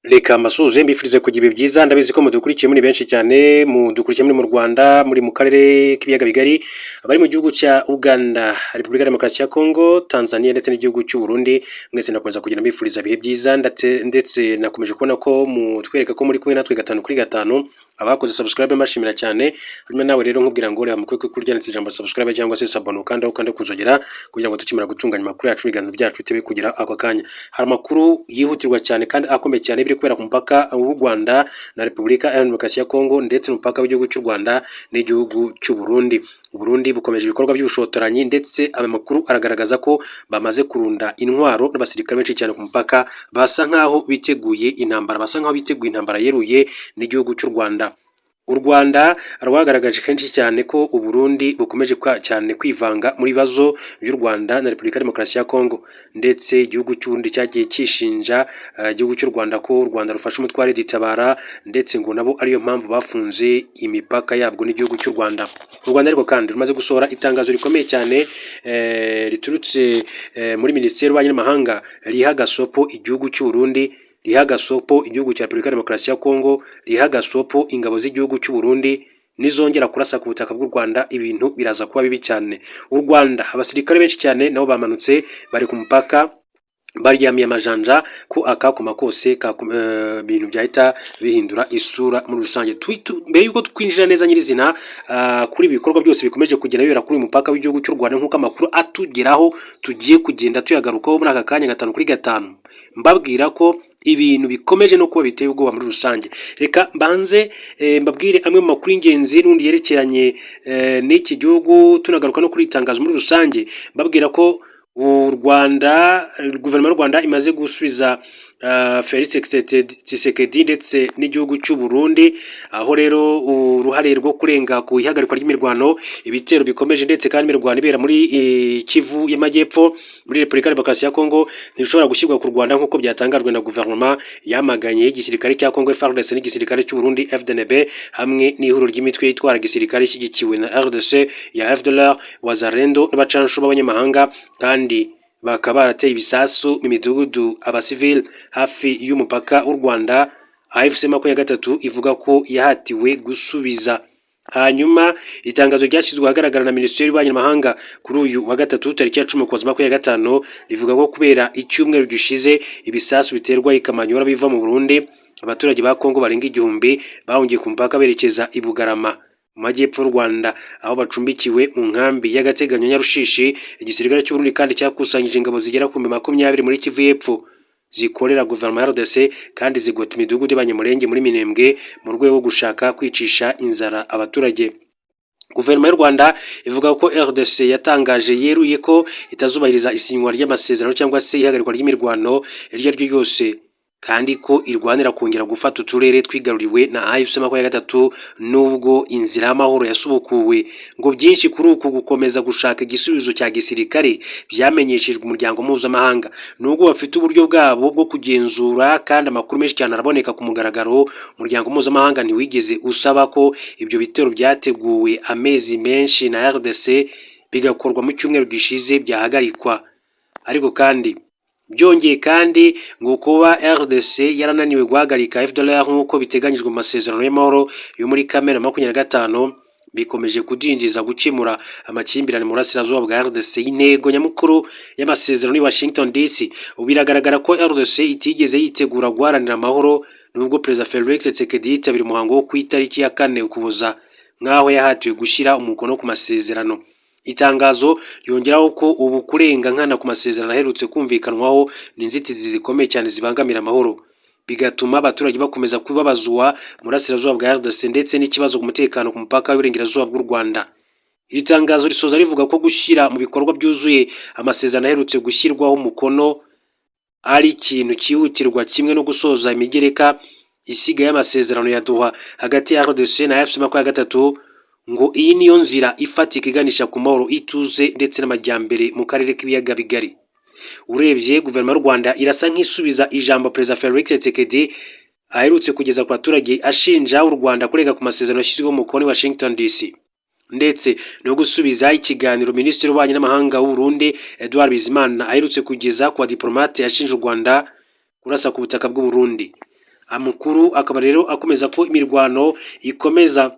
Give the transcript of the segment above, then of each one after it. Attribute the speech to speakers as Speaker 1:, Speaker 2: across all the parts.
Speaker 1: Reka mbasuhuze mbifurize kugira ibihe byiza, ndabizi ko mudukurikiye muri benshi cyane, mudukurikiye muri mu Rwanda, muri mu karere k'ibiyaga bigari, abari mu gihugu cya Uganda, Repubulika ya Demokarasi ya Kongo, Tanzania ndetse n'igihugu cy'u Burundi, mwese nakomeza kugira mbifuriza ibihe byiza, ndetse nakomeje kubona ko mutwereka ko muri kumwe natwe gatanu kuri gatanu, abakoze subscribe mbashimira cyane, hanyuma nawe rero nkubwira ngo reba mukwe kuryanditse ijambo subscribe cyangwa se sabone ukanda kuzogera kugira ngo tukimara gutunganya amakuru yacu ibiganiro byacu bitewe kugira ako kanya. Hari amakuru yihutirwa cyane kandi akomeye cyane biri kubera ku mupaka w'u Rwanda na Repubulika ya Demokarasi ya Kongo ndetse n'umupaka w'igihugu cy'u Rwanda n'igihugu cy'u Burundi. Burundi bukomeje ibikorwa by'ubushotoranyi ndetse aya makuru aragaragaza ko bamaze kurunda intwaro n'abasirikare benshi cyane ku mupaka, basa nkaho biteguye intambara yeruye n'igihugu cy'u Rwanda. U Rwanda rwagaragaje kenshi cyane ko u Burundi bukomeje cyane kwivanga muri bibazo by'u Rwanda na Repubulika ya Demokarasi ya Kongo, ndetse igihugu cy'u Burundi cyagiye kishinja igihugu cy'u Rwanda ko u Rwanda rufashe umutware ditabara, ndetse ngo nabo ariyo mpamvu bafunze imipaka yabwo n'igihugu cy'u Rwanda. U Rwanda ariko kandi rumaze gusohora itangazo rikomeye cyane riturutse muri Minisiteri y'Ububanyi n'Amahanga riha gasopo igihugu cy'u Burundi, riha gasopo igihugu cya Repubulika ya Demokarasi ya Kongo, riha gasopo ingabo z'igihugu cy'u Burundi nizongera kurasa ku butaka bw'u Rwanda ibintu biraza kuba bibi cyane. U Rwanda abasirikare benshi cyane nabo bamanutse bari ku mupaka baryamiye amajanja ko akakoma kose bintu byahita bihindura isura muri rusange. Mbere yuko twinjira neza nyirizina kuri ibikorwa byose bikomeje kugenda bibera kuri uyu mupaka w'igihugu cy'u Rwanda nk'uko amakuru atugeraho tugiye kugenda tuyagarukaho muri aka kanya gatanu kuri gatanu, mbabwira ko ibintu bikomeje no kuba biteye ubwoba muri rusange. Reka mbanze mbabwire amwe mu makuru y'ingenzi n'undi yerekeranye n'iki gihugu, tunagaruka no kuri itangazo muri rusange, mbabwira ko u Rwanda, guverinoma y'u Rwanda imaze gusubiza Felix Tshisekedi ndetse n'igihugu cy'u Burundi, aho rero uruhare rwo kurenga ku ihagarikwa ry'imirwano, ibitero bikomeje ndetse kandi imirwano ibera muri Kivu y'Amajyepfo muri Repubulika ya Demokarasi ya Kongo ntishobora gushyirwa ku Rwanda nk'uko byatangajwe na guverinoma yamaganye igisirikare cya Kongo FARDC n'igisirikare cy'u Burundi FDNB hamwe n'ihuriro ry'imitwe yitwara gisirikare ishyigikiwe na RDC ya FDLR, Wazalendo n'abacanshu b'abanyamahanga, kandi bakaba barateye ibisasu mu midugudu abasivili hafi y'umupaka w'u Rwanda. AFC 23 ivuga ko yahatiwe gusubiza. Hanyuma itangazo ryashyizwe ahagaragara na Minisiteri y'Ububanyi n'Amahanga kuri uyu wa gatatu tariki ya 10 Ukuboza 2025 rivuga ko kubera icyumweru gishize ibisasu biterwa ikamanyora biva mu Burundi, abaturage ba Kongo barenga 1000 bahungiye ku mupaka berekeza i Bugarama mu majyepfo y'u Rwanda, aho bacumbikiwe mu nkambi y'agateganyo Nyarushishi. Igisirikare cy'u Burundi kandi cyakusanyije ingabo zigera ku 20 muri Kivu y'Epfo zikorera guverinoma ya RDC kandi zigota imidugudu y'abanyamurenge muri Minembwe mu rwego rwo gushaka kwicisha inzara abaturage. Guverinoma y'u Rwanda ivuga ko RDC yatangaje yeruye ko itazubahiriza isinywa ry'amasezerano cyangwa se ihagarikwa ry'imirwano iryo ari ryo ryose, kandi ko irwanira kongera gufata uturere twigaruriwe na AFC 23 nubwo inzira y'amahoro yasubukuwe. Ngo byinshi kuri uku gukomeza gushaka igisubizo cya gisirikare byamenyeshejwe umuryango mpuzamahanga, nubwo bafite uburyo bwabo bwo kugenzura kandi amakuru menshi cyane araboneka ku mugaragaro. Umuryango mpuzamahanga ntiwigeze usaba ko ibyo bitero byateguwe amezi menshi na RDC bigakorwa mu cyumweru gishize byahagarikwa. Ariko kandi byongeye kandi ngo kuba RDC yarananiwe guhagarika FDLR nk'uko biteganyijwe mu masezerano y'amahoro yo muri Kamena 2025 bikomeje kudindiza gukemura amakimbirane mu burasirazuba bwa RDC. Intego nyamukuru y'amasezerano i Washington DC, ubu biragaragara ko RDC itigeze yitegura guharanira amahoro nubwo Perezida Felix Tshisekedi yitabira umuhango wo ku itariki ya 4 Ukuboza nk'aho yahatiwe gushyira umukono ku masezerano. Itangazo ryongeraho ko ubu kurenga nkana ku masezerano aherutse kumvikanwaho n'inzitizi zikomeye cyane zibangamira amahoro, bigatuma abaturage bakomeza kubabazwa mu burasirazuba bwa RDC ndetse n'ikibazo ku mutekano ku mupaka w'Iburengerazuba bw'u Rwanda. Iri tangazo risoza rivuga ko gushyira mu bikorwa byuzuye amasezerano aherutse gushyirwaho umukono ari ikintu cyihutirwa, kimwe no gusoza imigereka isigaye y'amasezerano ya Doha hagati ya RDC na AFC 23, ngo iyi niyo nzira ifatika iganisha ku mahoro, ituze ndetse n'amajyambere mu karere k'ibiyaga bigari. Urebye guverinoma y'u Rwanda irasa nk'isubiza ijambo Perezida Felix Tshisekedi aherutse kugeza ku baturage ashinja u Rwanda kurega ku masezerano yashyizweho umukono i Washington DC, ndetse no gusubiza ikiganiro Minisitiri w'Ububanyi n'Amahanga w'u Burundi Edouard Bizimana aherutse kugeza ku badiplomate yashinje u Rwanda kurasa ku butaka bw'u Burundi. amakuru akaba rero akomeza ko imirwano ikomeza,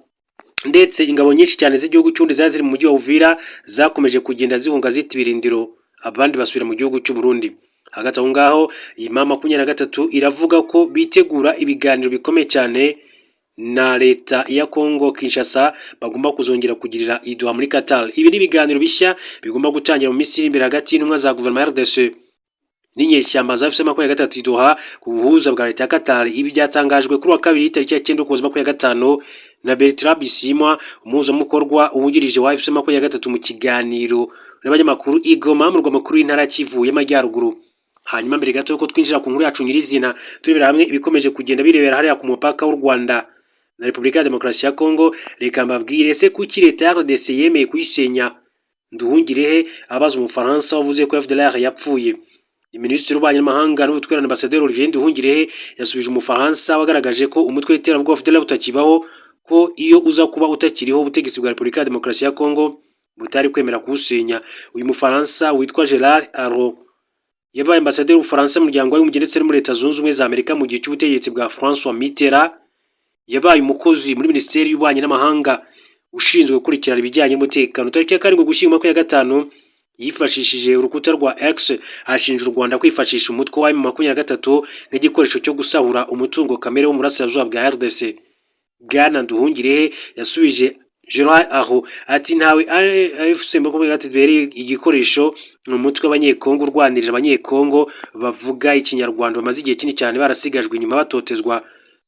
Speaker 1: ndetse ingabo nyinshi cyane z'igihugu cy'undi zari ziri mu mujyi wa Uvira zakomeje kugenda zihunga zita ibirindiro, abandi basubira mu gihugu cy'u Burundi. Hagati aho ngaho iyi M23 iravuga ko bitegura ibiganiro bikomeye cyane na leta ya Congo Kinshasa, bagomba kuzongera kugirira i Doha muri Qatar. Ibi ni ibiganiro bishya bigomba gutangira mu minsi iri imbere hagati y'intumwa za guverinoma ya RDC n'inyeshyamba za FC23 i Doha ku buhuza bwa leta ya Qatar. Ibi byatangajwe kuri wa kabiri tariki ya 9 Ukuboza 2025 na Bertrand Bisimwa, umuhuzamukorwa uwungirije wa FC23 mu kiganiro n'abanyamakuru i Goma mu murwa mukuru w'intara Kivu y'Amajyaruguru. Hanyuma mbere gato ko twinjira ku nkuru yacu nyirizina, turebera hamwe ibikomeje kugenda birebera hariya ku mupaka w'u Rwanda na Repubulika ya Demokarasi ya Kongo. Reka mbabwire se kuki leta ya RDC yemeye kuyisenya. Nduhungirehe abaza umufaransa wavuze ko FDLR yapfuye. Minisitiri w'ububanyi n'amahanga n'ubutwererane Ambassadeur Olivier Nduhungirehe yasubije umufaransa wagaragaje ko umutwe w'iterabwoba FDLR utakibaho, ko iyo uza kuba utakiriho ubutegetsi bwa Repubulika ya Demokarasi ya Kongo butari kwemera kuwusenya. Uyu mufaransa witwa Gerard Aro yabaye Ambassadeur w'Ubufaransa mu muryango w'Abibumbye ndetse no muri Leta Zunze Ubumwe za Amerika mu gihe cy'ubutegetsi bwa François Mitterrand. Yabaye umukozi muri Minisiteri y'Ububanyi n'Amahanga ushinzwe gukurikirana ibijyanye n'umutekano. Tariki ya 7 Ugushyingo 2025 yifashishije urukuta rwa X ashinja u Rwanda kwifashisha umutwe wa M23 nk'igikoresho cyo gusahura umutungo kamere wo mu burasirazuba bwa RDC. Bwana Nduhungirehe yasubije Gerard Aho ati ntawe AFC23 igikoresho mu mutwe w'abanyekongo urwanirira abanyekongo bavuga ikinyarwanda bamaze igihe kinini cyane barasigajwe inyuma batotezwa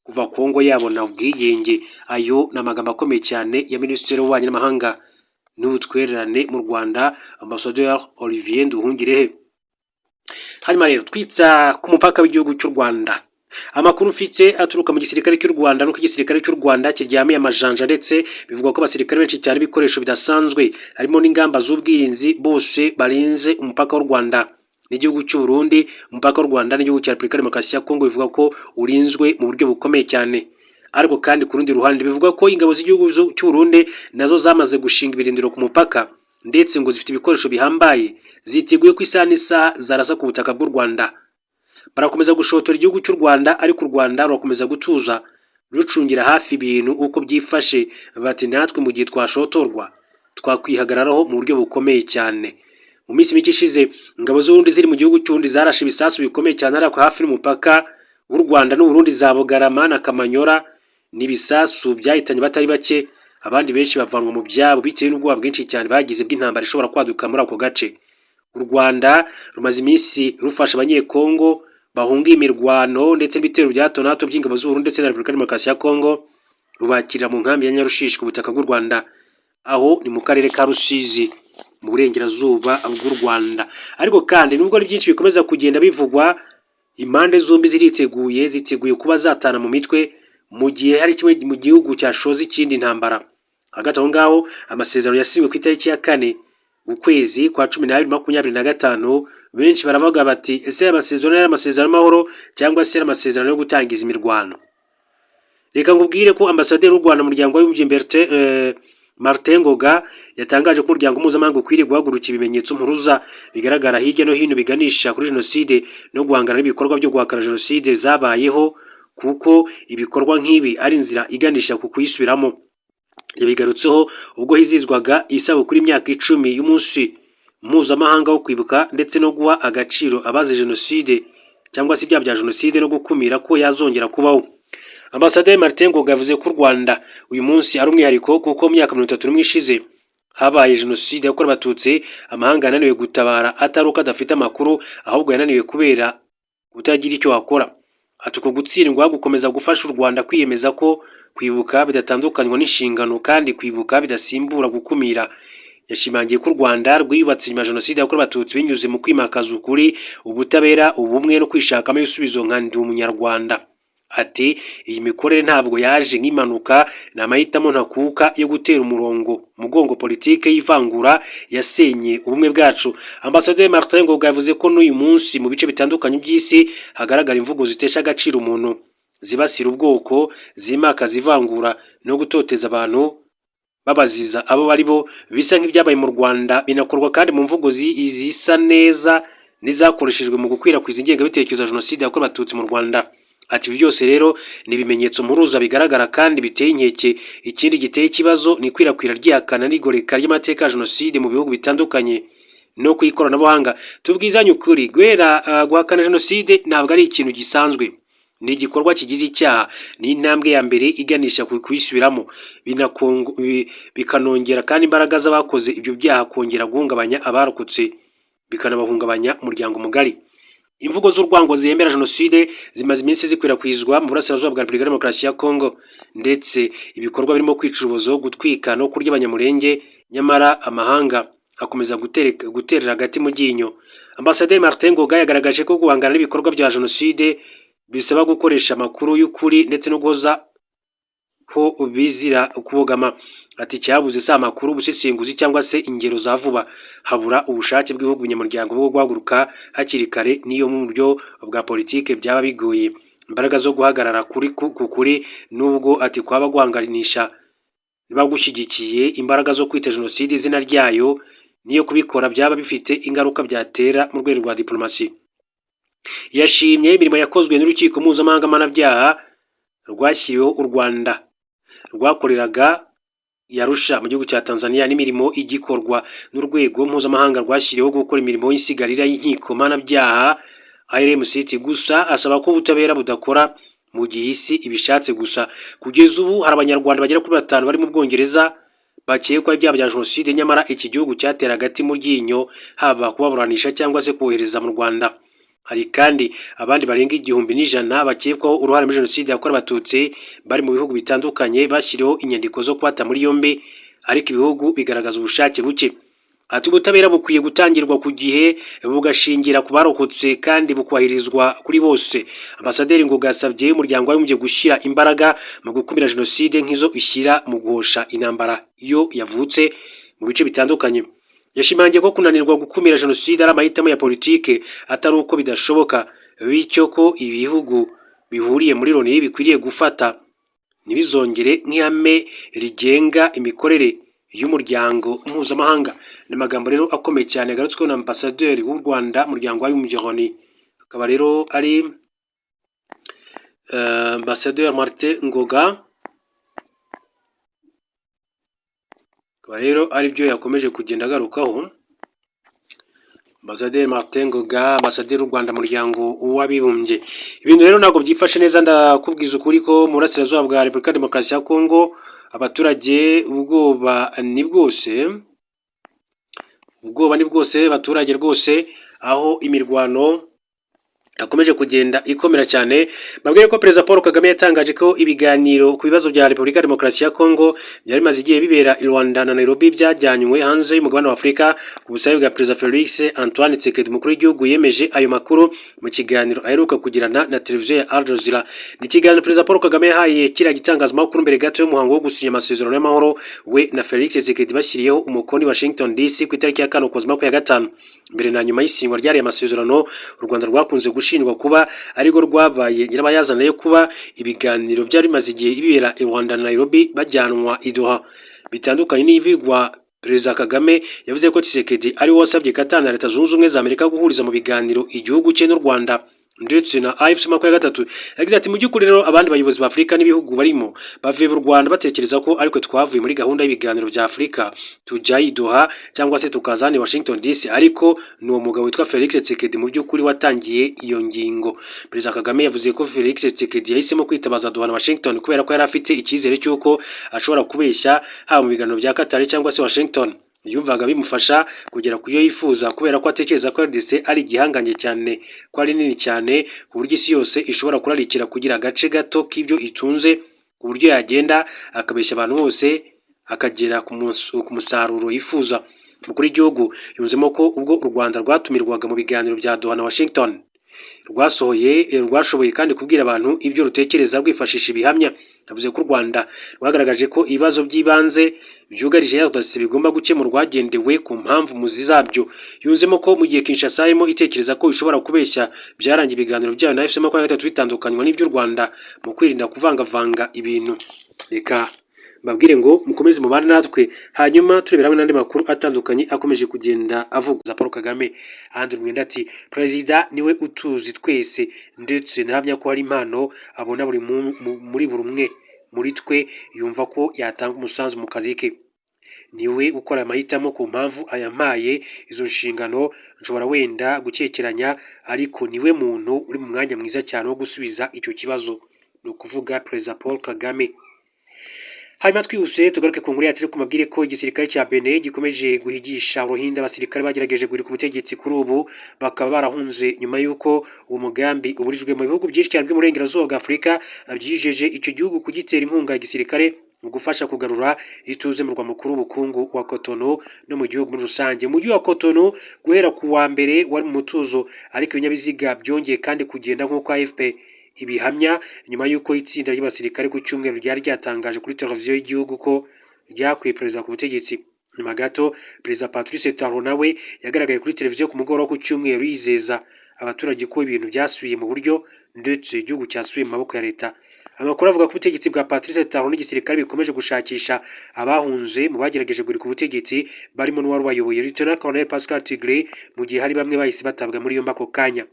Speaker 1: kuva Kongo yabona ubwigenge. Ayo n'amagambo akomeye cyane ya Minisitiri w'Ububanyi n'Amahanga n'ubutwererane mu Rwanda Ambassadeur Olivier Nduhungirehe. Hanyuma rero twitsa ku mupaka w'igihugu cy'u Rwanda, amakuru mfite aturuka mu gisirikare cy'u Rwanda nuko igisirikare cy'u Rwanda kiryamiye amajanja, ndetse bivugwa ko abasirikare benshi cyane bikoresho bidasanzwe harimo n'ingamba z'ubwirinzi bose barinze umupaka w'u Rwanda n'igihugu cy'u Burundi. Umupaka w'u Rwanda n'igihugu cya Repubulika ya Demokarasi ya Kongo bivuga ko urinzwe mu buryo bukomeye cyane, ariko kandi ku rundi ruhande bivuga ko ingabo z'igihugu cy'u Burundi nazo zamaze gushinga ibirindiro ku mupaka, ndetse ngo zifite ibikoresho bihambaye ziteguye ku isaha n'isaha zarasa ku butaka bw'u Rwanda. Barakomeza gushotora igihugu cy'u Rwanda, ariko u Rwanda rurakomeza gutuza rucungira hafi ibintu uko byifashe. Bati natwe mu gihe twashotorwa twakwihagararaho mu buryo bukomeye cyane. Mu minsi mike ishize ingabo z'Uburundi ziri mu gihugu cy'undi zarashe ibisasu bikomeye cyane ariko hafi n'umupaka w'u Rwanda n'u Burundi za Bugarama na Kamanyora. N'ibisasu byahitanye batari bake, abandi benshi bavanwa mu byabo bitewe n'ubwoba bwinshi cyane bagize bw'intambara ishobora kwaduka muri ako gace. U Rwanda rumaze iminsi rufasha abanyekongo bahunga imirwano ndetse n'ibitero bya hato na hato by'ingabo z'u Burundi ndetse na Repubulika ya Demokarasi ya Kongo, rubakirira mu nkambi ya Nyarushishi ku butaka bw'u Rwanda, aho ni mu karere ka Rusizi mu burengerazuba bw'u Rwanda. Ariko kandi nubwo ari byinshi bikomeza kugenda bivugwa, impande zombi ziteguye kuba zatana mu mitwe mu gihe hari kimwe mu gihugu cyashoza ikindi ntambara. Hagati aho ngaho amasezerano yasinywe ku itariki ya 4 ukwezi kwa 12 2025, benshi baravuga bati ese amasezerano yari amasezerano y'amahoro cyangwa se amasezerano yo gutangiza imirwano. Reka ngubwire ko Ambassadeur w'u Rwanda mu muryango w'Abibumbye Martin Ngoga yatangaje ko umuryango mpuzamahanga ukwiriye guhagurukira ibimenyetso mpuruza bigaragara hirya no hino biganisha kuri jenoside no guhangana n'ibikorwa byo guhakana jenoside zabayeho, kuko ibikorwa nk'ibi ari inzira iganisha ku kuyisubiramo. Yabigarutseho ubwo hizizwaga isabukuru y'imyaka 10 y'umunsi mpuzamahanga wo kwibuka ndetse no guha agaciro abazize jenoside cyangwa se ibyaha bya jenoside no gukumira ko yazongera kubaho. Ambassadeur Martin Ngoga yavuze ko u Rwanda uyu munsi ari umwihariko kuko mu myaka 31 ishize habaye jenoside yakorewe abatutsi, amahanga yananiwe gutabara atari uko adafite amakuru, ahubwo yananiwe kubera kutagira icyo wakora. Atuko gutsindwa gukomeza gufasha u Rwanda kwiyemeza ko kwibuka bidatandukanywa n'inshingano kandi kwibuka bidasimbura gukumira. Yashimangiye ko u Rwanda rwiyubatse nyuma ya jenoside yakorewe abatutsi binyuze mu kwimakaza ukuri, ubutabera, ubumwe no kwishakamo ibisubizo nka ndi umunyarwanda. Ati iyi mikorere ntabwo yaje nk'impanuka, ni amahitamo ntakuka yo gutera umugongo politike y'ivangura yasenye ubumwe bwacu. Ambassadeur Martin Ngoga yavuze ko n'uyu munsi mu bice bitandukanye by'isi hagaragara imvugo zitesha agaciro umuntu, zibasira ubwoko, zimakaza ivangura no gutoteza abantu babaziza abo bari bo, bisa nk'ibyabaye mu Rwanda binakorwa kandi mu mvugo zisa neza n'izakoreshejwe mu gukwirakwiza ingengabitekerezo ya jenoside yakorewe abatutsi mu Rwanda. Ati ibi byose rero ni ibimenyetso mpuruza bigaragara kandi biteye inkeke. Ikindi giteye ikibazo ni ikwirakwira ry'ihakana n'igoreka ry'amateka ya jenoside mu bihugu bitandukanye no ku ikoranabuhanga. Tubwizanye ukuri, guhakana jenoside ntabwo ari ikintu gisanzwe, ni igikorwa kigize icyaha, ni intambwe ya mbere iganisha ku kuyisubiramo, bikanongera kandi imbaraga z'abakoze ibyo byaha kongera guhungabanya abarokotse, bikanabahungabanya umuryango mugari. Imvugo z'urwango ziyemera jenoside zimaze iminsi zikwirakwizwa mu burasirazuba bwa Repubulika ya Demokarasi ya Kongo, ndetse ibikorwa birimo kwica urubozo, gutwika no kurya abanyamulenge, nyamara amahanga akomeza guterera hagati mu ryinyo. Ambasaderi Martin Ngoga yagaragaje ko guhangana n'ibikorwa bya jenoside bisaba gukoresha amakuru y'ukuri ndetse no guhoza ho bizira kubogama. Ati cyabuze si amakuru, ubusesenguzi cyangwa se ingero za vuba, habura ubushake bw'ibihugu nyamuryango bwo guhaguruka hakiri kare, niyo mu buryo bwa politike byaba bigoye imbaraga zo guhagarara kuri kuri, nubwo ati kwaba guhanganisha bagushyigikiye imbaraga zo kwita jenoside izina ryayo, niyo kubikora byaba bifite ingaruka byatera mu rwego rwa diplomasi. Yashimye imirimo yakozwe n'urukiko mpuzamahanga mpanabyaha rwashyiriweho u Rwanda rwakoreraga Yarusha mu gihugu cya Tanzania, n'imirimo igikorwa n'urwego mpuzamahanga rwashyiriweho gukora imirimo y'isigarira y'inkiko mpanabyaha IRMCT. Gusa asaba ko ubutabera budakora mu gihe isi ibishatse gusa. Kugeza ubu hari abanyarwanda bagera kuri 5 bari mu Bwongereza bakekwa ibyaha bya jenoside, nyamara iki gihugu cyatera hagati mu ryinyo, haba kubaburanisha cyangwa se kohereza mu Rwanda. Hari kandi abandi barenga 1,100 bakekwaho uruhare muri jenoside yakorewe abatutsi bari mu bihugu bitandukanye bashyiriweho inyandiko zo kubata muri yombi, ariko ibihugu bigaragaza ubushake buke. Ati ubutabera bukwiye gutangirwa ku gihe, bugashingira ku barokotse kandi bukubahirizwa kuri bose. Ambasaderi Ngoga yasabye umuryango w'abibumbye gushyira imbaraga mu gukumira jenoside nk'izo ishyira mu guhosha intambara iyo yavutse mu bice bitandukanye. Yashimangiye ko kunanirwa gukumira jenoside ari amahitamo ya politike, atari uko bidashoboka, bityo ko ibihugu bihuriye muri Loni bikwiriye gufata ntibizongere nk'ihame rigenga imikorere y'umuryango mpuzamahanga. Ni amagambo rero akomeye cyane yagarutsweho na ambasaderi w'u Rwanda mu muryango w'abibumbye Loni, akaba rero ari ambasaderi Martin Ngoga. Akaba rero ari byo yakomeje kugenda agarukaho. Ambasaderi Martin Ngoga, ambasaderi w'u Rwanda mu muryango w'abibumbye. Ibintu rero ntabwo byifashe neza, ndakubwiza ukuri ko mu burasirazuba bwa Repubulika ya Demokarasi ya Kongo abaturage ubwoba ni bwose, abaturage rwose, aho imirwano yakomeje kugenda ikomera cyane. Babwiye ko Perezida Paul Kagame yatangaje ko ibiganiro ku bibazo bya Repubulika ya Demokarasi ya Kongo byari bimaze igihe bibera i Rwanda na Nairobi byajyanywe hanze y'umugabane wa Afurika ku busabe bwa Perezida Felix Antoine Tshisekedi, umukuru w'igihugu. Yemeje ayo makuru mu kiganiro aheruka kugirana na televiziyo ya Al Jazeera. Ni ikiganiro Perezida Paul Kagame yahaye kiriya gitangazamakuru mbere gato y'umuhango wo gusinya amasezerano y'amahoro we na Felix Tshisekedi bashyiriyeho umukono i Washington DC ku itariki ya 4 Ukuboza 2025. Mbere na nyuma y'isinywa ry'ariya masezerano, u Rwanda rwakunze gushinjwa kuba ariko rwabaye nyirabayazana yo kuba ibiganiro byari bimaze igihe bibera i Rwanda na Nairobi bajyanwa i Doha. Bitandukanye n'ibigwa Perezida Kagame yavuze ko Tshisekedi ari we wasabye Qatar na Leta Zunze Ubumwe za Amerika guhuriza mu biganiro igihugu cye n'u Rwanda ndetse na AFC 23. Yagize ati mu by'ukuri rero abandi bayobozi ba Afurika n'ibihugu barimo bavuye mu Rwanda batekereza ko ariko twavuye muri gahunda y'ibiganiro bya Afurika tujya i Doha cyangwa se tukazana i Washington DC, ariko ni uwo mugabo witwa Felix Tshisekedi mu by'ukuri watangiye iyo ngingo. Perezida Kagame yavuze ko Felix Tshisekedi yahisemo kwitabaza Doha na Washington kubera ko yari afite icyizere cy'uko ashobora kubeshya haba mu biganiro bya Qatar cyangwa se Washington. Yumvaga bimufasha kugera ku yo yifuza kubera ko atekereza ko RDC ari igihanganye cyane, ko ari nini cyane ku buryo isi yose ishobora kurarikira kugira agace gato k'ibyo itunze, ku buryo yagenda akabeshya abantu bose akagera ku musaruro yifuza. Umukuru w'igihugu yunzemo ko ubwo u Rwanda rwatumirwaga mu biganiro bya Doha na Washington rwashoboye kandi kubwira abantu ibyo rutekereza rwifashisha ibihamya. Yavuze ko u Rwanda rwagaragaje ko ibibazo by'ibanze byugarije RDC bigomba gukemurwa hagendewe ku mpamvu muzi zabyo. Yunzemo ko mu gihe Kinshasa irimo itekereza ko ishobora kubeshya byarangiye ibiganiro byayo na AFC 23 bitandukanywa n'iby'u Rwanda mu kwirinda kuvangavanga ibintu. Reka babwire ngo mukomeze mubane natwe, hanyuma turebera hamwe n'andi makuru atandukanye akomeje kugenda avuga Paul Kagame. Andrew Mwenda ati perezida niwe utuzi twese, ndetse nahamya ko hari impano abona muri buri umwe muri twe, yumva ko yatanga umusanzu mu kazi ke. Niwe ukora amahitamo ku mpamvu ayampaye izo nshingano, nshobora wenda gukekeranya, ariko niwe muntu uri mu mwanya mwiza cyane wo gusubiza icyo kibazo, ni ukuvuga perezida Paul Kagame. Hanyuma twihuse tugaruke ku nkuru yacu ku mabwire ko igisirikare cya Benin gikomeje guhigisha uruhinda abasirikare bagerageje guhirika ubutegetsi kuri ubu, bakaba barahunze nyuma y'uko uwo mugambi uburijwe mu bihugu byinshi cyane by'uburengerazuba bwa Afurika byijeje icyo gihugu kugitera inkunga ya gisirikare mu gufasha kugarura ituze mu murwa mukuru w'ubukungu wa Cotonou no mu gihugu muri rusange. Umujyi wa Cotonou guhera ku wa mbere wari mu mutuzo, ariko ibinyabiziga byongeye kandi kugenda nk'uko AFP ibihamya nyuma y'uko itsinda ry'abasirikare ku cyumweru ryari ryatangaje kuri televiziyo y'igihugu ko ryakuye perezida ku butegetsi. Nyuma gato perezida Patrice Talon nawe yagaragaye kuri televiziyo ku mugoroba ku cyumweru yizeza abaturage ko ibintu byasubiye mu buryo, ndetse igihugu cyasubiye mu maboko ya leta. Amakuru avuga ko ubutegetsi bwa Patrice Talon n'igisirikare bikomeje gushakisha abahunze mu bagerageje guhirika ubutegetsi, barimo n'uwari wayoboye Lieutenant Colonel Pascal Tigre, mu gihe hari bamwe bahise batabwa muri yombi ako kanya.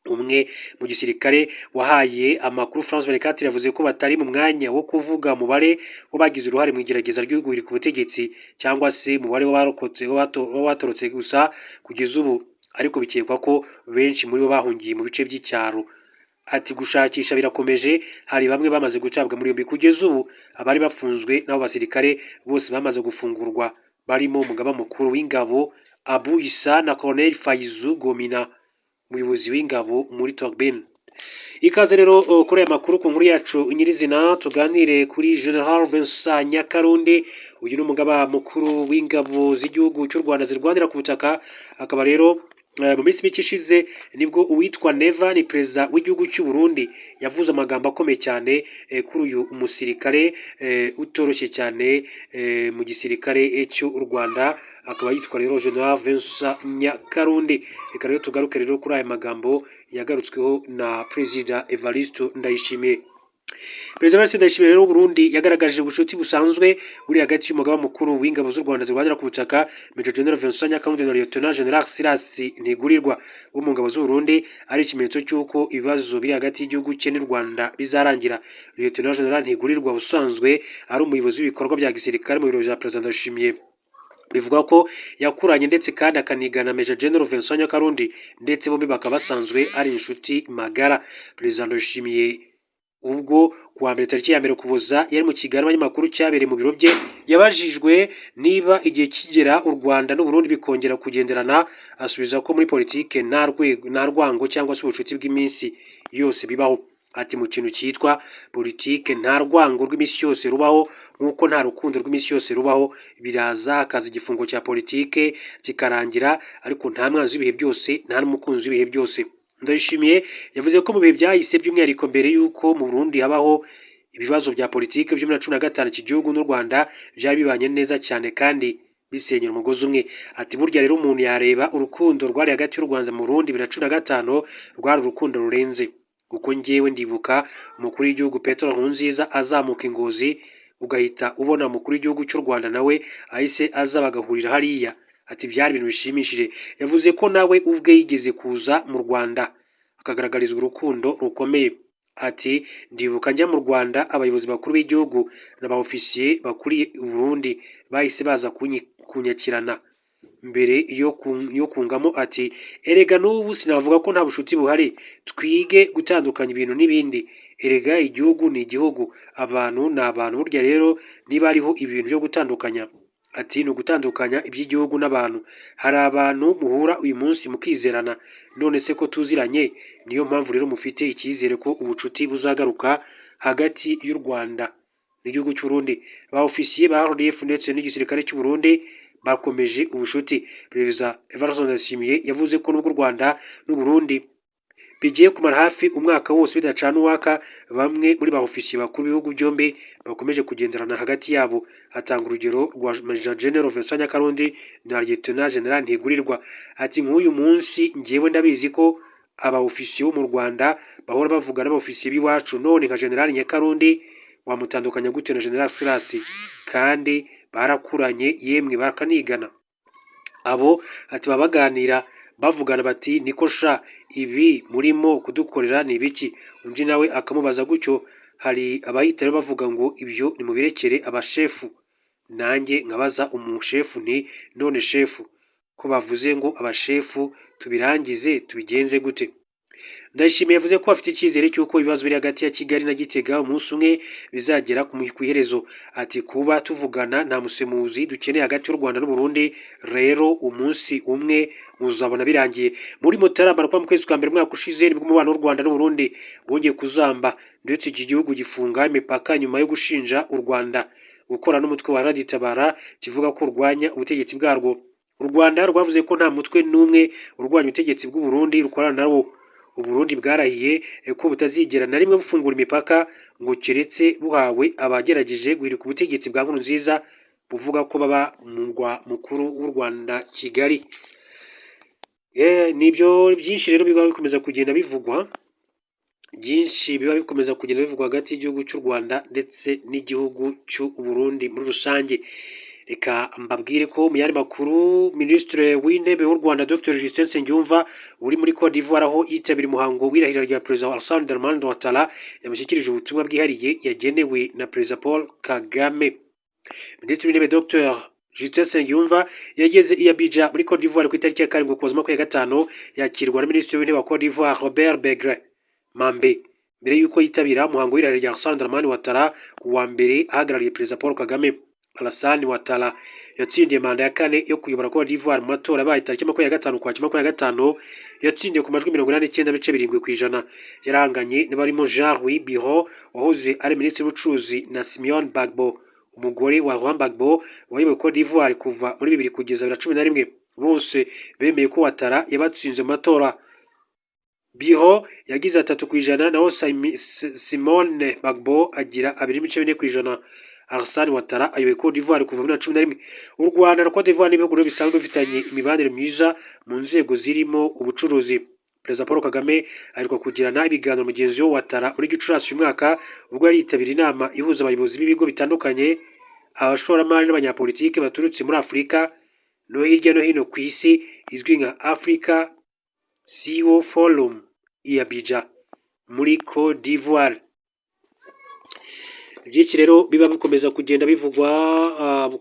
Speaker 1: Umwe mu gisirikare wahaye amakuru France 24 yavuze ko batari mu mwanya wo kuvuga umubare w'abagize uruhare mu igerageza ryo guhirika ubutegetsi cyangwa se umubare w'abatorotse gusa kugeza ubu, ariko bikekwa ko benshi muri bo bahungiye mu bice by'icyaro. Ati gushakisha birakomeje, hari bamwe bamaze gutabwa muri yombi. Kugeza ubu abari bafunzwe n'abo basirikare bose bamaze gufungurwa, barimo umugaba mukuru w'ingabo Abu Issa na Colonel Faizu Gomina, umuyobozi w'ingabo muri Togben. Ikaze rero kuri aya makuru ku nkuru yacu nyirizina, tuganire kuri General Vincent Nyakarundi. Uyu ni umugaba mukuru w'ingabo z'igihugu cy'u Rwanda zirwanira ku butaka, akaba rero mu minsi mike ishize nibwo uwitwa Neva, ni perezida w'igihugu cy'u Burundi, yavuze amagambo akomeye cyane kuri uyu umusirikare utoroshye cyane mu gisirikare cy'u Rwanda, akaba yitwa rero General Vincent Nyakarundi. Reka rero tugaruke rero kuri aya magambo yagarutsweho na Perezida Evariste Ndayishimiye. Perezida Evariste Ndayishimiye rero Burundi yagaragaje ubucuti busanzwe buri hagati y'umugaba mukuru w'ingabo z'u Rwanda zirwanira ku butaka Major General Vincent Nyakarundi na Lieutenant General Silas Ntigurirwa wo mu ngabo z'u Burundi, ari ikimenyetso cy'uko ibibazo biri hagati y'igihugu cye n'u Rwanda bizarangira. Lieutenant General Ntigurirwa usanzwe ari umuyobozi w'ibikorwa bya gisirikare mu biro bya Perezida Ndayishimiye, bivuga ko yakuranye ndetse kandi akanigana Major General Vincent Nyakarundi, ndetse bombi bakaba basanzwe ari inshuti magara. Perezida Ndayishimiye ubwo kuwa mbere tariki ya mbere Ukuboza yari mu kiganiro abanyamakuru cyabereye mu biro bye, yabajijwe niba igihe kigera u Rwanda n'u Burundi bikongera kugenderana, asubiza ko muri politike nta rwango cyangwa se ubucuti bw'iminsi yose bibaho. Ati mu kintu cyitwa politike nta rwango rw'iminsi yose rubaho, nk'uko nta rukundo rw'iminsi yose rubaho. Biraza hakaza igifungo cya politike kikarangira, ariko nta mwanzi w'ibihe byose, nta n'umukunzi w'ibihe byose. Ndayishimiye yavuze ko mu bihe byahise, by'umwihariko mbere y'uko mu Burundi habaho ibibazo bya politike byo muri 2015, iki gihugu n'u Rwanda byari bibanye neza cyane kandi bisenyera umugozi umwe. Ati burya rero umuntu yareba urukundo rwari hagati y'u Rwanda mu Burundi 2015, rwari urukundo rurenze, kuko njyewe ndibuka umukuru w'igihugu Petero Nkurunziza azamuka Ingozi, ugahita ubona umukuru w'igihugu cy'u Rwanda nawe ahise aza bagahurira hariya. Ati byari ibintu bishimishije. Yavuze ko nawe ubwe yigeze kuza mu Rwanda akagaragarizwa urukundo rukomeye. Ati ndibuka njya mu Rwanda, abayobozi bakuru b'igihugu n'abaofisiye bakuriye Burundi bahise baza kunyakirana mbere yo kungamo. Ati erega n'ubu sinavuga ko nta bushuti buhari, twige gutandukanya ibintu n'ibindi. Erega igihugu ni igihugu, abantu ni abantu. Burya rero niba hariho ibintu byo gutandukanya, ati ni ugutandukanya iby'igihugu n'abantu. Hari abantu muhura uyu munsi mukizerana, none se ko tuziranye, niyo mpamvu rero mufite icyizere ko ubucuti buzagaruka hagati y'u Rwanda n'igihugu cy'u Burundi. Ba ofisiye ba RDF ndetse n'igisirikare cy'u Burundi bakomeje ubushuti. Perezida Evariste Ndayishimiye yavuze ko n'ubwo u Rwanda n'u Burundi bigiye kumara hafi umwaka wose bidacana uwaka, bamwe muri ba ofisiye bakuru b'ibihugu byombi bakomeje kugenderana hagati yabo. Atanga urugero rwa Major General Vincent Nyakarundi na Lieutenant General Ntigurirwa. Ati nk'uyu munsi njyewe ndabizi ko aba ofisiye bo mu Rwanda bahora bavuga n'aba ofisiye b'iwacu, none nka General Nyakarundi wamutandukanya gute na General Silas kandi barakuranye yemwe bakanigana. Abo ati babaganira bavugana bati niko sha ibi murimo kudukorera ni ibiki. Undi nawe akamubaza gutyo. Hari abahita bavuga ngo ibyo nimubirekere abashefu. Nanjye nkabaza umushefu nti none shefu ko bavuze ngo abashefu tubirangize tubigenze gute? Ndayishimiye yavuze ko afite icyizere cy'uko ibibazo biri hagati ya Kigali na Gitega umunsi umwe bizagera ku iherezo. Ati kuba tuvugana nta musemuzi dukeneye hagati y'u Rwanda n'u Burundi, rero umunsi umwe muzabona birangiye. Muri Mutarama mu kwezi kwa mbere umwaka ushize nibwo umubano w'u Rwanda n'u Burundi wongeye kuzamba, ndetse iki gihugu gifunga imipaka nyuma yo gushinja u Rwanda gukora n'umutwe wa Raditabara kivuga ko urwanya ubutegetsi bwarwo. U Rwanda rwavuze ko nta mutwe n'umwe urwanya ubutegetsi bw'u Burundi rukorana nawo. Uburundi bwarahiye ko butazigera na rimwe bufungura imipaka ngo keretse buhawe abagerageje guhirika ubutegetsi bwa Nkurunziza buvuga ko baba mu murwa mukuru w'u Rwanda Kigali. Nibyo byinshi rero biba bikomeza kugenda bivugwa, hagati y'igihugu cy'u Rwanda ndetse n'igihugu cy'u Burundi muri rusange. Reka mbabwire ko mu yandi makuru Minisitiri w'Intebe w'u Rwanda Dr Justin Nsengiyumva uri muri Cote d'Ivoire aho yitabira umuhango w'irahira rya Perezida Alassane Dramane Ouattara yamushyikirije ubutumwa bwihariye yagenewe na Perezida Paul Kagame. Minisitiri w'Intebe Dr Justin Nsengiyumva yageze i Abidjan muri Cote d'Ivoire ku itariki ya 7 Ukuboza 2025 yakirwa na Minisitiri w'Intebe wa Cote d'Ivoire Robert Begre Mambe mbere y'uko yitabira umuhango w'irahira rya Alassane Dramane Ouattara ku wa mbere ahagarariye Perezida Paul Kagame. Alassane Ouattara yatsindiye manda ya 4 yo kuyobora Cote d'Ivoire mu matora abaye tariki 25 Ukwakira 2025, yatsindiye ku majwi 89.7%. Yaranganye n'abarimo Jean-Louis Biro wahoze ari Minisitiri w'Ubucuruzi na Simeon Bagbo umugore wa Laurent Gbagbo wayoboye Cote d'Ivoire kuva muri 2000 kugeza 2011. Bose bemeye ko Ouattara yabatsinze mu matora. Biro yagize 3% naho Simone Bagbo agira 2.4%. Alassane Ouattara ayoboye Cote d'Ivoire kuva muri 2011. U Rwanda na Cote d'Ivoire n'ibihugu bisanzwe bifitanye imibanire myiza mu nzego zirimo ubucuruzi. Perezida Paul Kagame aheruka kugirana ibiganiro mugenzi we Ouattara muri Gicurasi uyu mwaka ubwo yari yitabira inama ihuza abayobozi b'ibigo bitandukanye, abashoramari n'abanyapolitike baturutse muri Afurika no hirya no hino ku isi izwi nka Africa CEO Forum i Abidjan muri Cote d'Ivoire. Byinshi rero biba bikomeza kugenda bivugwa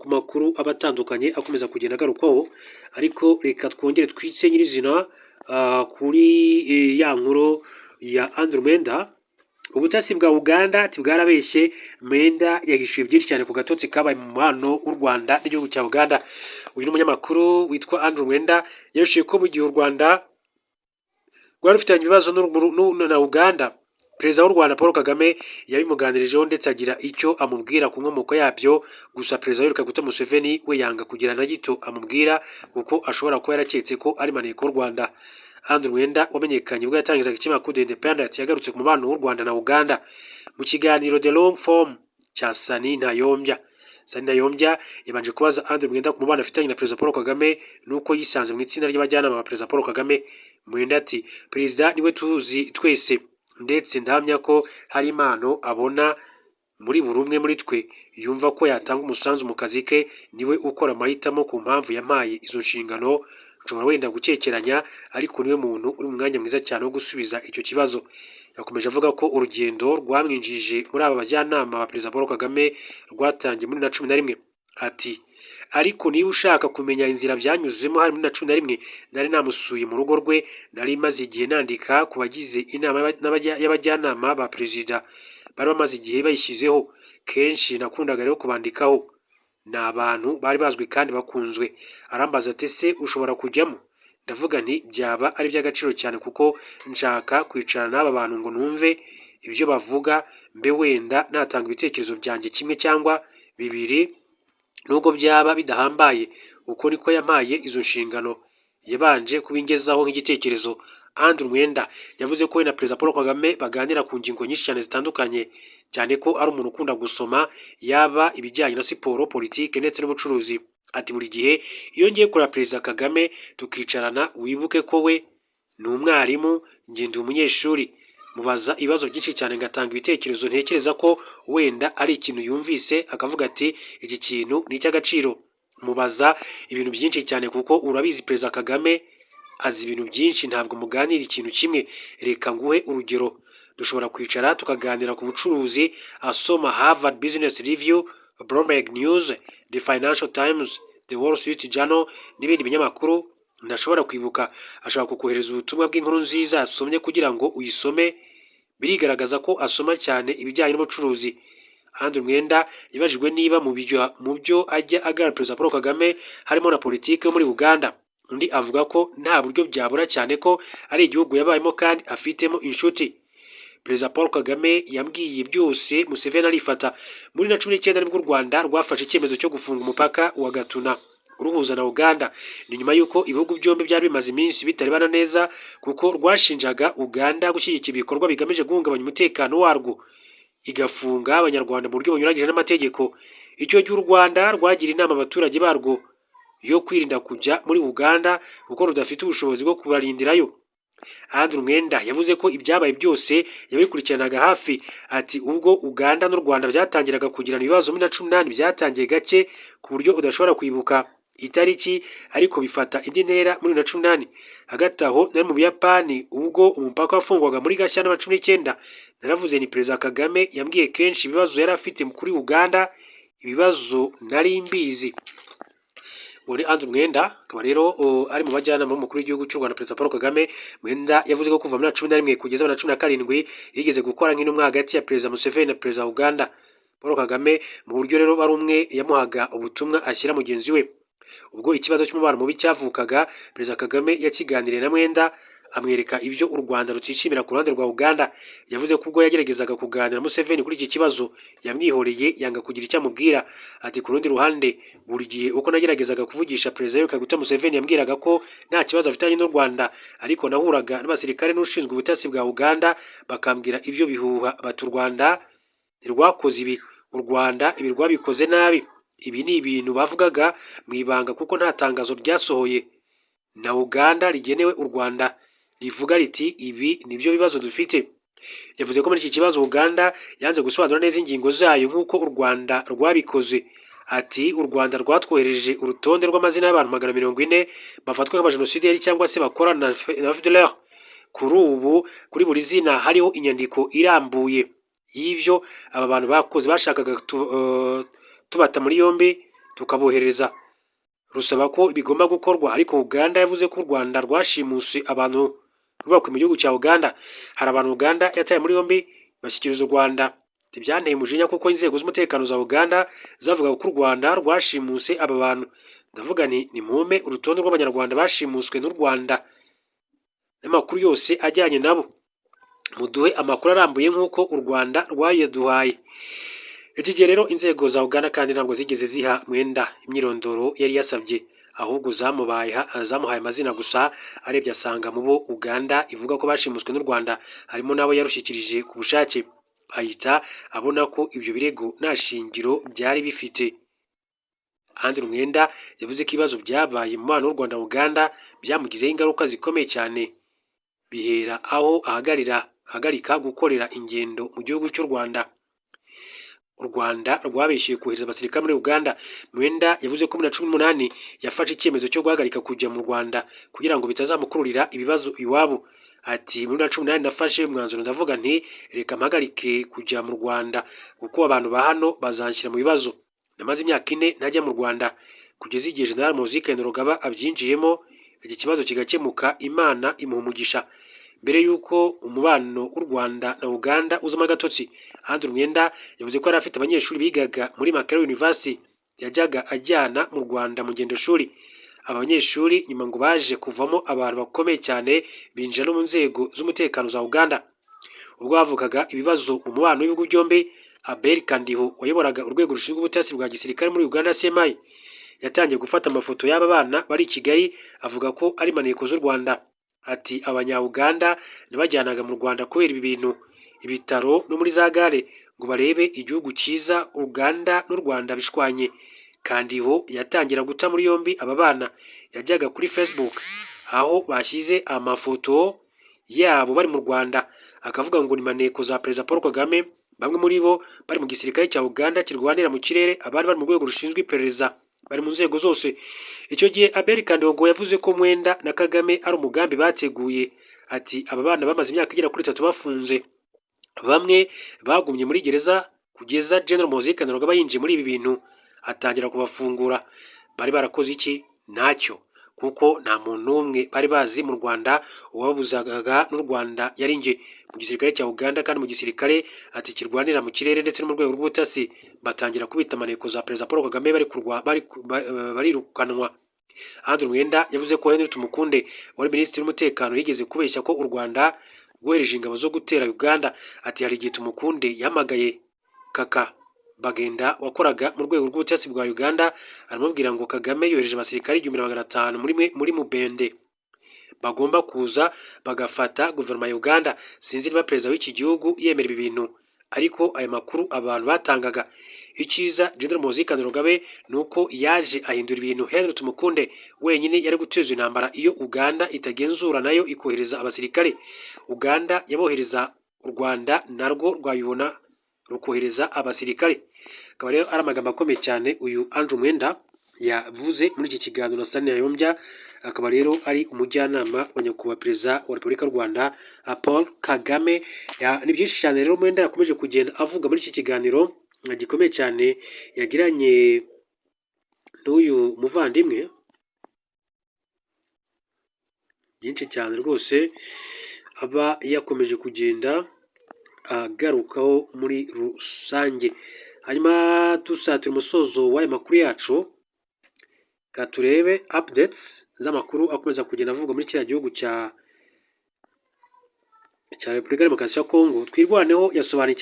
Speaker 1: ku makuru abatandukanye akomeza kugenda agarukwaho, ariko reka twongere twitse nyirizina kuri ya nkuru ya Andrew Mwenda. Ubutasi bwa Uganda ati bwarabeshye, Mwenda yahishuye byinshi cyane ku gatotsi kabaye mu mubano w'u Rwanda n'igihugu cya Uganda. Uyu n'umunyamakuru witwa Andrew Mwenda yahishuye ko mu gihe u Rwanda rwari rufitanye ibibazo na Uganda, Perezida w'u Rwanda Paul Kagame yabimuganirijeho ndetse agira icyo amubwira ku nkomoko yabyo. Gusa Perezida Yoweri Kaguta Museveni we yanga kugira na gito amubwira kuko ashobora kuba yaraketse ko ari maneko y'u Rwanda. Andrew Mwenda wamenyekanye ubwo yatangizaga ikinyamakuru The Independent yagarutse ku mubano w'u Rwanda na Uganda mu kiganiro The Long Form cya Sani Ntayombya. Sani Ntayombya yabanje kubaza Andrew Mwenda ku mubano afitanye na Perezida Paul Kagame nuko yisanze mu itsinda ry'abajyanama ba Perezida Paul Kagame. Mwenda ati Perezida niwe tuzi twese, ndetse ndahamya ko hari impano abona muri buri umwe muri twe, yumva ko yatanga umusanzu mu kazi ke, niwe ukora amahitamo ku mpamvu yampaye izo nshingano. Nshobora wenda gukekeranya, ariko niwe muntu uri mu mwanya mwiza cyane wo gusubiza icyo kibazo. Yakomeje avuga ko urugendo rwamwinjije muri aba bajyanama ba Perezida Paul Kagame rwatangiye muri 2011. Ati ariko niba ushaka kumenya inzira byanyuzemo hari muri 2011, nari namusuye mu rugo rwe, nari maze igihe nandika ku bagize inama y'abajyanama ba Perezida, bari bamaze igihe bayishyizeho. Kenshi nakundaga rero kubandikaho, ni abantu bari bazwi kandi bakunzwe. Arambaza ati se ushobora kujyamo? Ndavuga nti byaba ari by'agaciro cyane kuko nshaka kwicara n'aba bantu ngo numve ibyo bavuga, mbe wenda natanga ibitekerezo byanjye kimwe cyangwa bibiri nubwo byaba bidahambaye. Uko niko yampaye izo nshingano, yabanje kubingezaho nk'igitekerezo. Andrew Mwenda yavuze ko we na Perezida Paul Kagame baganira ku ngingo nyinshi cyane zitandukanye, cyane ko ari umuntu ukunda gusoma, yaba ibijyanye na siporo, politike ndetse n'ubucuruzi. Ati buri gihe iyo ngiye kureba Perezida Kagame tukicarana, wibuke ko we ni umwarimu, njye ndi umunyeshuri, mubaza ibibazo byinshi cyane ngatanga ibitekerezo ntekereza ko wenda ari ikintu yumvise akavuga ati iki kintu ni icy'agaciro. Mubaza ibintu byinshi cyane kuko urabizi Perezida Kagame azi ibintu byinshi, ntabwo muganira ikintu kimwe. Reka nguhe urugero, dushobora kwicara tukaganira ku bucuruzi, asoma Harvard Business Review, Bloomberg News, The Financial Times, The Wall Street Journal n'ibindi binyamakuru ntashobora kwibuka. Ashobora kukohereza ubutumwa bw'inkuru nziza yasomye kugira ngo uyisome. Birigaragaza ko asoma cyane ibijyanye n'ubucuruzi. Andrew Mwenda yibajijwe niba mu byo ajya aganira Perezida Paul Kagame harimo na politiki yo muri Uganda. Undi avuga ko nta buryo byabura cyane ko ari igihugu yabayemo kandi afitemo inshuti. Perezida Paul Kagame yambwiye byose Museveni arifata. Muri na 19 nibwo u Rwanda rwafashe icyemezo cyo gufunga umupaka wa Gatuna uruhuza na Uganda. Ni nyuma y'uko ibihugu byombi byari bimaze iminsi bitarebana neza kuko rwashinjaga Uganda gushyigikira ibikorwa bigamije guhungabanya umutekano warwo, igafunga abanyarwanda mu buryo bunyuranyije n'amategeko. Icyo gihe u Rwanda rwagira inama abaturage barwo yo kwirinda kujya muri Uganda kuko rudafite ubushobozi bwo kubarindirayo. Andrew Mwenda yavuze ko ibyabaye byose yabikurikiranaga hafi. Ati ubwo Uganda n'u Rwanda byatangiraga kugirana ibibazo muri na 18 byatangiye gake ku buryo udashobora kwibuka itariki, ariko bifata indi ntera muri na 18. Hagati aho nari mu Buyapani ubwo umupaka wafungwaga muri Gashyantare 19. Naravuze ni Perezida Kagame yambwiye kenshi ibibazo yari afite kuri Uganda, ibibazo nari mbizi. Muri Andrew Mwenda akaba rero ari mu bajyanama b'umukuru w'igihugu cy'u Rwanda Perezida Paul Kagame. Mwenda yavuze ko kuva muri na 11 kugeza muri na 17 yigeze gukora nk'intumwa hagati ya Perezida Museveni na Perezida Uganda Paul Kagame, mu buryo rero bari umwe yamuhaga ubutumwa ashyira mugenzi we. Ubwo ikibazo cy'umubano mubi cyavukaga, Perezida Kagame yakiganiriye na Mwenda amwereka ibyo u Rwanda rutishimira ku ruhande rwa Uganda. Yavuze ko ubwo yageragezaga kuganira na Museveni kuri iki kibazo yamwihoreye yanga kugira icyo amubwira. Ati ku rundi ruhande buri gihe uko nageragezaga kuvugisha Perezida Kaguta Museveni yambwiraga ko nta kibazo afitanye n'u Rwanda, ariko nahuraga n'abasirikare n'ushinzwe ubutasi bwa Uganda bakambwira ibyo bihuha, bati u Rwanda ntirwakoze ibi, u Rwanda ibi rwabikoze nabi. Ibi ni ibintu bavugaga mu ibanga kuko nta tangazo ryasohoye na Uganda rigenewe u Rwanda rivuga riti ibi nibyo bibazo dufite. Yavuze ko muri iki kibazo Uganda yanze gusobanura neza ingingo zayo nk'uko u Rwanda rwabikoze. Ati u Rwanda rwatwohereje urutonde rw'amazina y'abantu 40 bafatwa nk'abajenosideri cyangwa se bakorana na FDLR. Kuri ubu kuri buri zina hariho inyandiko irambuye y'ibyo aba bantu bakoze. Bashakaga tubata muri yombi tukabohereza, rusaba ko bigomba gukorwa, ariko Uganda yavuze ko u Rwanda rwashimuse abantu rubakwe mu gihugu cya Uganda. Hari abantu Uganda yataye muri yombi bashyikiriza u Rwanda. Ibyanteye umujinya kuko inzego z'umutekano za Uganda zavuga ko u Rwanda rwashimuse aba bantu. Ndavuga ni mume urutonde rw'abanyarwanda bashimuswe n'u Rwanda n'amakuru yose ajyanye nabo, muduhe amakuru arambuye nk'uko u Rwanda rwayaduhaye. Iki gihe rero inzego za Uganda kandi ntabwo zigeze ziha Mwenda imyirondoro yari yasabye, ahubwo zamuhaye amazina gusa. Arebye asanga mu bo Uganda ivuga ko bashimuswe n'u Rwanda harimo n'abo yarushyikirije ku bushake. Ahita abona ko ibyo birego nta shingiro byari bifite. Andrew Mwenda yavuze ko ibibazo byabaye mu mubano w'u Rwanda na Uganda byamugizeho ingaruka zikomeye cyane, bihera aho ahagarika gukorera ingendo mu gihugu cy'u Rwanda. U Rwanda rwabeshyuye kohereza abasirikare muri Uganda. Mwenda yavuze ko muri na 18 yafashe icyemezo cyo guhagarika kujya mu Rwanda kugira ngo bitazamukururira ibibazo iwabo. Ati muri na 18 nafashe umwanzuro ndavuga nti reka mpagarike kujya mu Rwanda kuko abantu ba hano bazanshyira mu bibazo. Namaze imyaka 4 ntajya mu Rwanda kugeza igihe General Muhoozi Kainerugaba abyinjiyemo, iki kibazo kigakemuka, Imana imuha umugisha. Mbere yuko umubano w'u Rwanda na Uganda uzamo agatotsi, Andrew Mwenda yavuze ko yari afite abanyeshuri bigaga muri Makerere University yajyaga ajyana mu Rwanda mu ngendo shuri. Abanyeshuri nyuma ngo baje kuvamo abantu bakomeye cyane binjira no mu nzego z'umutekano za Uganda. Ubwo bavugaga ibibazo mu mubano w'ibihugu byombi, Abel Kandiho wayoboraga urwego rushinzwe ubutasi bwa gisirikare muri Uganda CMI yatangiye gufata amafoto y'aba bana bari i Kigali avuga ko ari maneko z'u Rwanda. Ati abanya-Uganda nibajyanaga mu Rwanda kubera ibi bintu, ibitaro no muri za gare ngo barebe igihugu cyiza. Uganda n'u Rwanda bishwanye. Kandiho yatangira guta muri yombi aba bana yajyaga kuri Facebook aho bashyize amafoto yabo bari mu Rwanda. akavuga ngo ni maneko za Perezida Paul Kagame, bamwe muri bo bari mu gisirikare cya Uganda kirwanira mu kirere, abandi bari mu rwego rushinzwe iperereza, bari mu nzego zose. Icyo gihe Abel Kandongo yavuze ko Mwenda na Kagame ari umugambi bateguye, ati aba bana bamaze imyaka igera kuri 3 bafunze, bamwe bagumye muri gereza kugeza General Muhoozi Kainerugaba yinjiye muri ibi bintu atangira kubafungura. Bari barakoze iki? Ntacyo, kuko nta muntu n'umwe bari bazi mu Rwanda uwababuzaga n'u Rwanda yari nge mu gisirikare cya Uganda, kandi mu gisirikare ati kirwanira mu kirere ndetse no mu rwego rw'ubutasi, batangira kubita maneko za Perezida Paul Kagame barirukanwa. Andrew Mwenda yavuze ko Henry Tumukunde wari minisitiri w'umutekano yigeze kubeshya ko u Rwanda rwohereje ingabo zo gutera Uganda, ati hari igihe Tumukunde yamagaye Kaka Bagenda wakoraga mu rwego rw'ubutasi bwa Uganda, aramubwira ngo Kagame yohereje abasirikari 1500 muri Mubende bagomba kuza bagafata guverinoma ya Uganda. Sinzi niba perezida w'iki gihugu yemera ibi bintu, ariko aya makuru abantu batangaga. Icyiza General Muhoozi Kainerugaba nuko yaje ahindura ibintu. Henry Tumukunde wenyine yari guteza intambara iyo Uganda itagenzura nayo ikohereza abasirikare. Uganda yabohereza, u Rwanda narwo rwabibona rukohereza abasirikare. Akaba rero ari amagambo akomeye cyane uyu Andrew Mwenda yavuze muri iki kiganiro na Stanley Yayombya, akaba rero ari umujyanama wa nyakubahwa perezida wa Repubulika y'u Rwanda Paul Kagame. Ni byinshi cyane rero Mwenda yakomeje kugenda avuga muri iki kiganiro gikomeye cyane yagiranye n'uyu muvandimwe, byinshi cyane rwose aba yakomeje kugenda agarukaho muri rusange. Hanyuma dusatira umusozo w'aya makuru yacu, katurebe updates z'amakuru akomeza kugenda avugwa muri kiriya gihugu cya Repubulika Demokarasi ya Kongo. Twirwaneho yasobanuye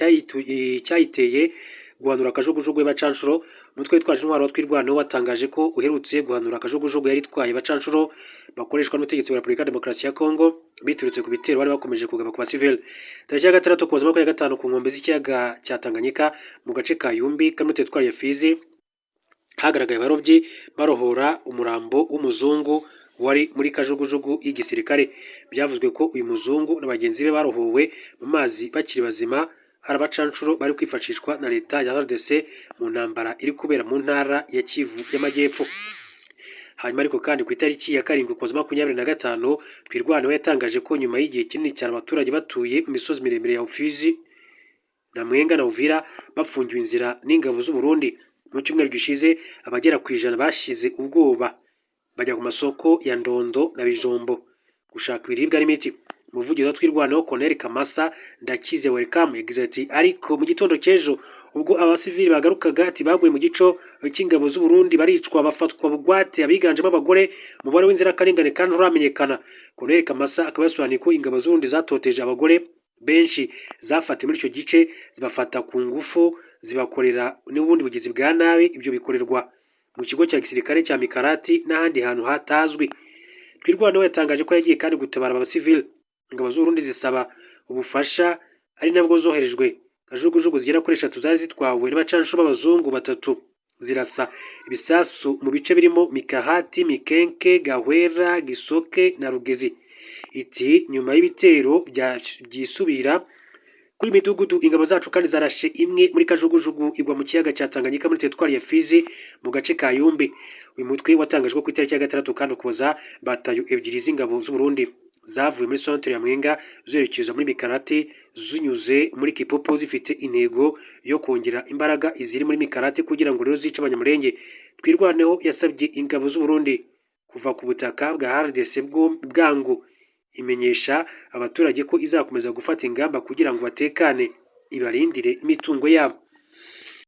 Speaker 1: icyayiteye guhanura akajugujugu y'abacanshuro. Umutwe witwaje intwaro wa Twirwaneho watangaje ko uherutse guhanura akajugujugu yari itwaye abacanshuro bakoreshwa n'ubutegetsi bwa Repubulika Demokarasi ya Kongo biturutse ku bitero bari bakomeje kugaba ku basivili. Tariki ya 6 Ukuboza 2025 ku nkombe z'ikiyaga cya Tanganyika mu gace ka Yumbi kari mu teritwari ya Fizi, hagaragaye abarobyi barohora umurambo w'umuzungu wari muri kajugujugu y'igisirikare. Byavuzwe ko uyu muzungu na bagenzi be barohowe mu mazi bakiri bazima, hari abacanshuro bari kwifashishwa na leta ya RDC mu ntambara iri kubera mu ntara ya Kivu y'Amajyepfo. Hanyuma ariko kandi ku itariki ya 7 Ukuboza 2025 Twirwaneho yatangaje ko nyuma y'igihe kinini cyane abaturage batuye mu misozi miremire ya Fizi na Mwenga na Uvira bafungiwe inzira n'ingabo z'u Burundi. Mu cyumweru gishize abagera ku 100 bashize ubwoba bajya ku masoko ya Ndondo na Bijombo gushaka ibiribwa n'imiti. Umuvugizi wa Twirwaneho Colonel Kamasa Ndakize welcome yagize ati ariko mu gitondo cy'ejo ubwo abasivili bagarukaga ati baguye mu gico cy'ingabo z'u Burundi baricwa bafatwa bugwate abiganjemo abagore, umubare w'inzirakarengane kandi uramenyekana. Colonel Kamasa akaba yasobanuye ko ingabo z'u Burundi zatoteje abagore benshi zafatiwe muri icyo gice, zibafata ku ngufu, zibakorera n'ubundi bugizi bwa nabi. Ibyo bikorerwa mu kigo cya gisirikare cya Mikarati n'ahandi hantu hatazwi. Twirwaneho yatangaje ko yagiye kandi gutabara abasivili. Ingabo z'u Burundi zisaba ubufasha ari nabwo zoherejwe. Kajugujugu zigera kuri 3 zari zitwawe n'abacanshuro b'abazungu 3 zirasa ibisasu mu bice birimo Mikahati, Mikenke, Gahwera, Gisoke na Rugezi. Iti nyuma y'ibitero byisubira kuri midugudu, ingabo zacu kandi zarashe imwe muri kajugujugu igwa mu kiyaga cya Tanganyika muri teritwari ya Fizi mu gace ka Yumbi. Uyu mutwe watangajwe ku itariki ya 6 kandi Ukuboza batayo 2 z'ingabo z'u Burundi zavuye muri centre ya Mwenga zerekeza muri Mikarati zinyuze muri Kipopo zifite intego yo kongera imbaraga iziri muri Mikarati kugira ngo rero zice abanyamurenge. Twirwaneho yasabye ingabo z'u Burundi kuva ku butaka bwa RDC bwangu, imenyesha abaturage ko izakomeza gufata ingamba kugira ngo batekane ibarindire imitungo yabo.